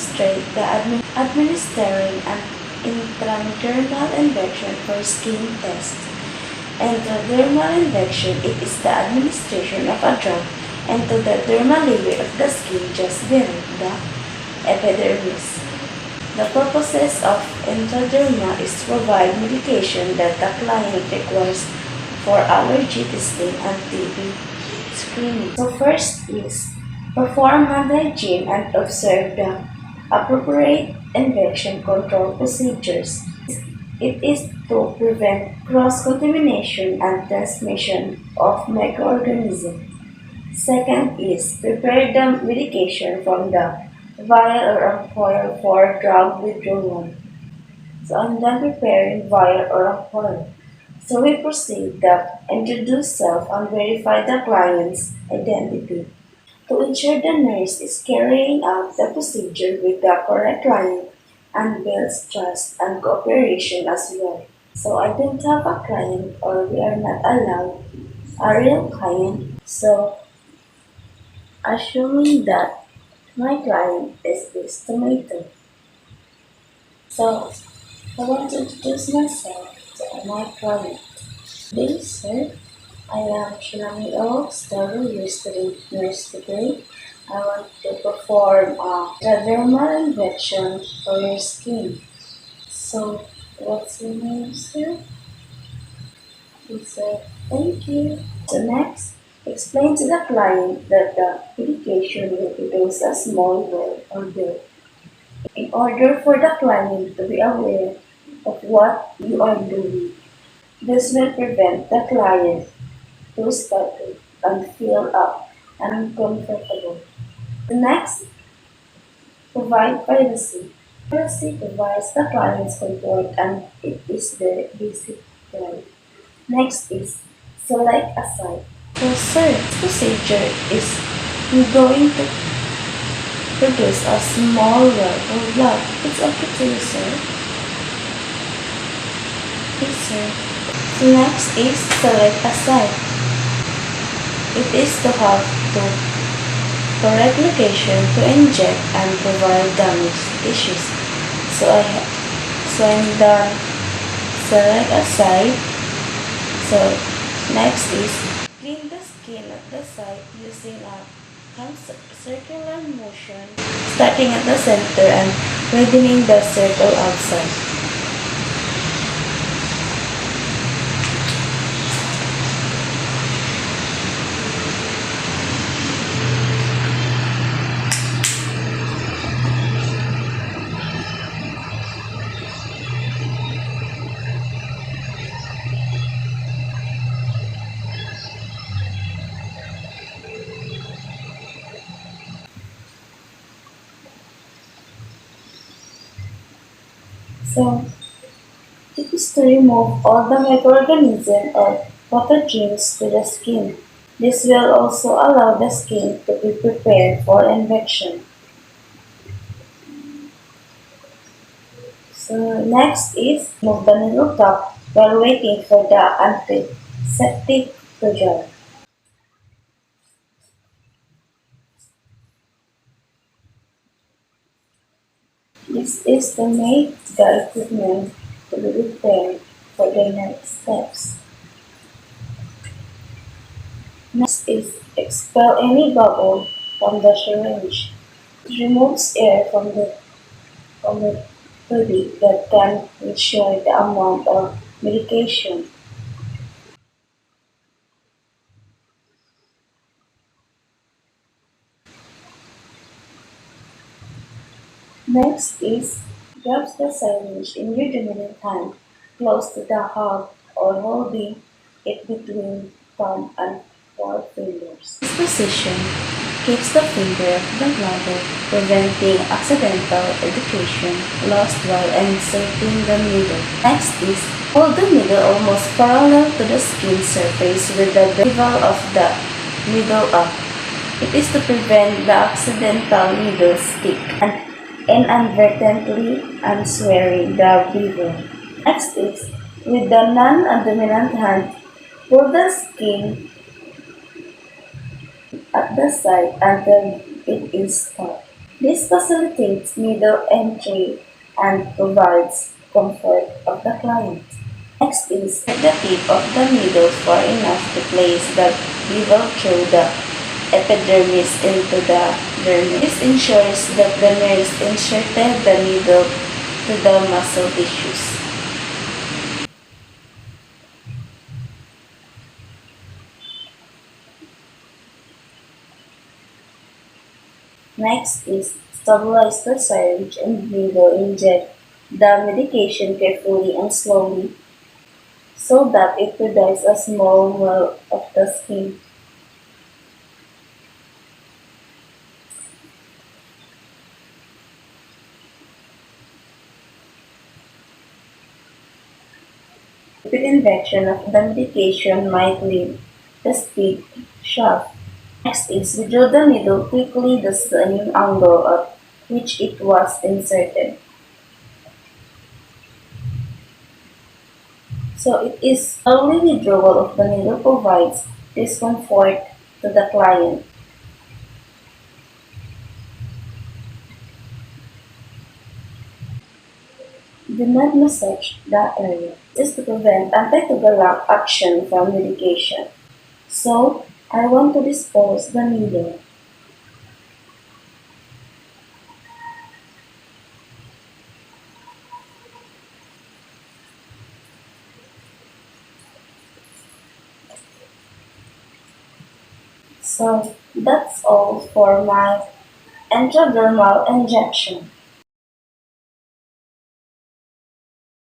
demonstrate the administering an intradermal injection for skin tests. Intradermal injection, it is the administration of a drug into the dermal layer of the skin just beneath the epidermis. The purposes of intradermal is to provide medication that the client requires for allergy testing and TB screening. So first is perform hand hygiene and observe the appropriate infection control procedures. It is to prevent cross-contamination and transmission of microorganisms. Second is prepare the medication from the vial or ampoule for drug withdrawal. So I'm done preparing vial or ampoule. So we proceed to introduce self and verify the client's identity. To ensure the nurse is carrying out the procedure with the correct client and builds trust and cooperation as well. So I don't have a client or we are not allowed a real client. So assuming that my client is this tomato. So I want to introduce myself to my client. Please, sir, I am Shinami O, Stellar Student Nurse today. I want to perform a dermal injection for your skin. So, what's your name, sir? He said, thank you. So next, explain to the client that the medication will be dosed as small well or big. In order for the client to be aware of what you are doing. This will prevent the client to stutter and feel up and uncomfortable. The next, provide privacy. Privacy provides the client's comfort and it is the basic right. Next is select a site. So sir, this procedure is going to produce a small well of blood. It's okay to you, sir. Yes, sir. So next is select a site. It is to have the correct location to inject and provide damaged tissues. So I'm done. Select a site. So next is clean the skin at the site using a circular motion, starting at the center and widening the circle outside. So, it is to remove all the microorganisms or pathogens to the skin. This will also allow the skin to be prepared for infection. So, next is remove the needle top while waiting for the antiseptic to dry. This is to make the equipment to be prepared for the next steps. Next is expel any bubble from the syringe. It removes air from the tube that can ensure the amount of medication. Next is grab the syringe in your dominant hand close to the hub or holding it between thumb and forefingers. This position keeps the finger of the bladder, preventing accidental education lost while inserting the needle. Next is hold the needle almost parallel to the skin surface with the bevel of the needle up. It is to prevent the accidental needle stick and inadvertently unswearing the bevel. Next is with the non-dominant hand, pull the skin at the side until it is taut. This facilitates needle entry and provides comfort of the client. Next is get the tip of the needle far enough to place the bevel through the epidermis into the dermis. This ensures that the nurse inserted the needle to the muscle tissues. Next is stabilize the syringe and needle inject the medication carefully and slowly so that it provides a small well of the skin. Repeat injection of the medication might leave the speed shaft. Next is withdraw the needle quickly the same angle at which it was inserted. So it is early withdrawal of the needle provides discomfort to the client. Do not massage that area. This is to prevent antitubercular action from medication. So I want to dispose the needle. So that's all for my intradermal injection.